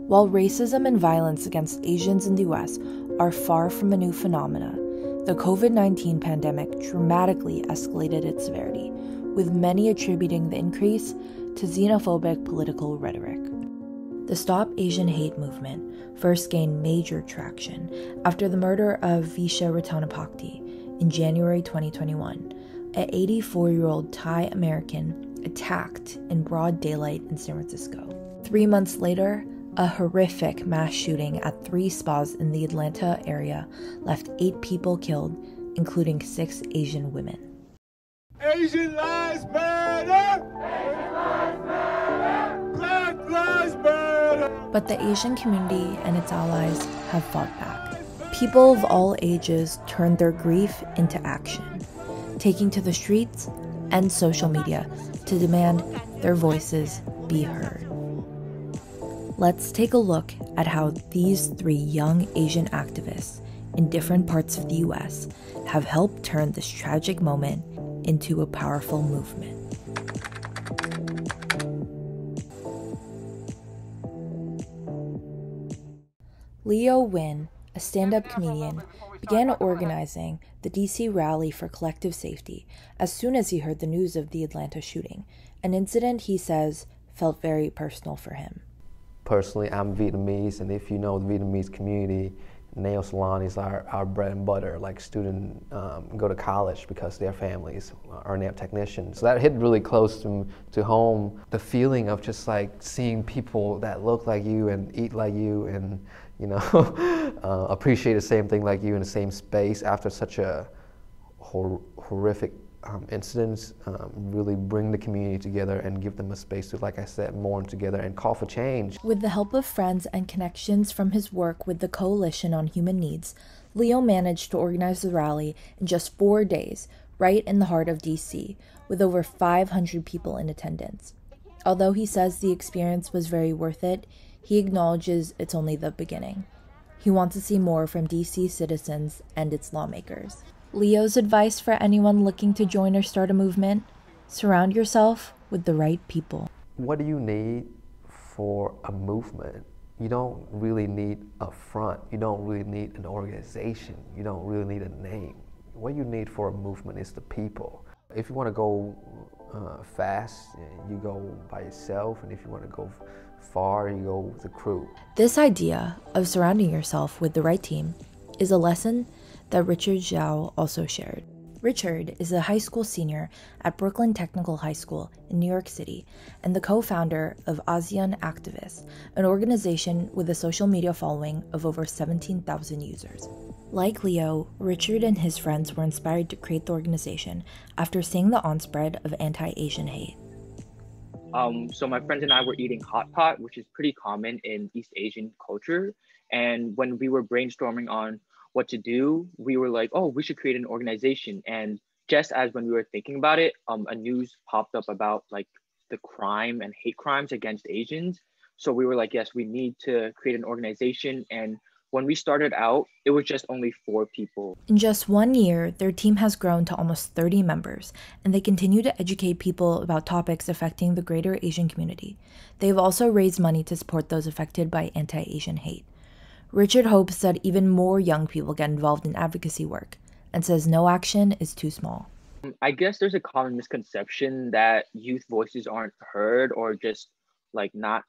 While racism and violence against Asians in the US are far from a new phenomena, the COVID-19 pandemic dramatically escalated its severity, with many attributing the increase to xenophobic political rhetoric. The Stop Asian Hate movement first gained major traction after the murder of Visha Ratanapakdee in January 2021, an 84-year-old Thai American attacked in broad daylight in San Francisco. 3 months later, a horrific mass shooting at 3 spas in the Atlanta area left 8 people killed, including 6 Asian women. Asian lives matter! Asian lives matter! Black lives matter! But the Asian community and its allies have fought back. People of all ages turned their grief into action, taking to the streets and social media to demand their voices be heard. Let's take a look at how these 3 young Asian activists in different parts of the US have helped turn this tragic moment into a powerful movement. Leo Nguyen, a stand-up comedian, began organizing the DC rally for collective safety as soon as he heard the news of the Atlanta shooting, an incident he says felt very personal for him. Personally, I'm Vietnamese, and if you know the Vietnamese community, nail salon is our bread and butter. Like students go to college because their families are nail technicians. So that hit really close to home. The feeling of just like seeing people that look like you and eat like you and appreciate the same thing like you in the same space after such a horrific incidents really bring the community together and give them a space to, like I said, mourn together and call for change. With the help of friends and connections from his work with the Coalition on Human Needs, Leo managed to organize the rally in just 4 days, right in the heart of DC, with over 500 people in attendance. Although he says the experience was very worth it, he acknowledges it's only the beginning. He wants to see more from DC citizens and its lawmakers. Leo's advice for anyone looking to join or start a movement: surround yourself with the right people. What do you need for a movement? You don't really need a front. You don't really need an organization. You don't really need a name. What you need for a movement is the people. If you want to go fast, you go by yourself, and if you want to go far, you go with a crew. This idea of surrounding yourself with the right team is a lesson that Richard Zhao also shared. Richard is a high school senior at Brooklyn Technical High School in New York City and the co-founder of ASEAN Activists, an organization with a social media following of over 17,000 users. Like Leo, Richard and his friends were inspired to create the organization after seeing the onspread of anti-Asian hate. So my friends and I were eating hot pot, which is pretty common in East Asian culture. And when we were brainstorming on what to do, we were like, oh, we should create an organization. And just as when we were thinking about it, a news popped up about like the crime and hate crimes against Asians. So we were like, yes, we need to create an organization. And when we started out, it was just only 4 people. In just 1 year, their team has grown to almost 30 members, and they continue to educate people about topics affecting the greater Asian community. They've also raised money to support those affected by anti-Asian hate. Richard hopes that even more young people get involved in advocacy work, and says no action is too small. I guess there's a common misconception that youth voices aren't heard or just like not,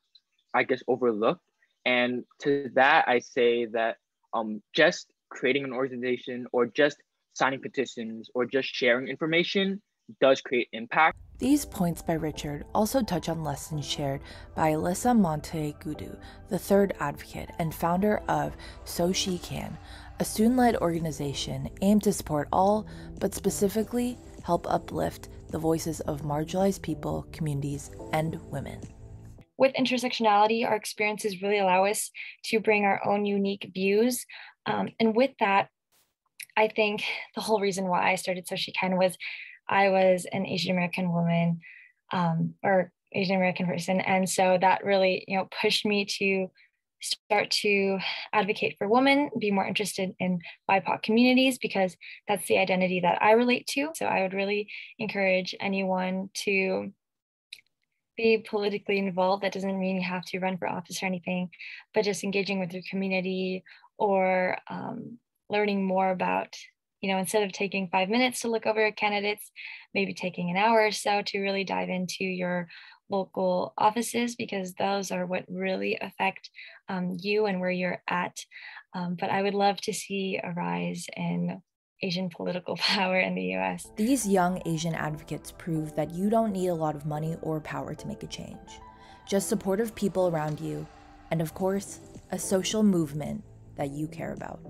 I guess, overlooked. And to that, I say that just creating an organization or just signing petitions or just sharing information does create impact. These points by Richard also touch on lessons shared by Alysa Monteagudo, the third advocate and founder of So She Can, a student-led organization aimed to support all, but specifically help uplift the voices of marginalized people, communities, and women. With intersectionality, our experiences really allow us to bring our own unique views. And with that, I think the whole reason why I started So She Can was I was an Asian American woman or Asian American person. And so that really, pushed me to start to advocate for women, be more interested in BIPOC communities, because that's the identity that I relate to. So I would really encourage anyone to be politically involved. That doesn't mean you have to run for office or anything, but just engaging with your community, or learning more about, instead of taking 5 minutes to look over your candidates, maybe taking an hour or so to really dive into your local offices, because those are what really affect you and where you're at. But I would love to see a rise in Asian political power in the US. These young Asian advocates prove that you don't need a lot of money or power to make a change. Just supportive people around you, and of course, a social movement that you care about.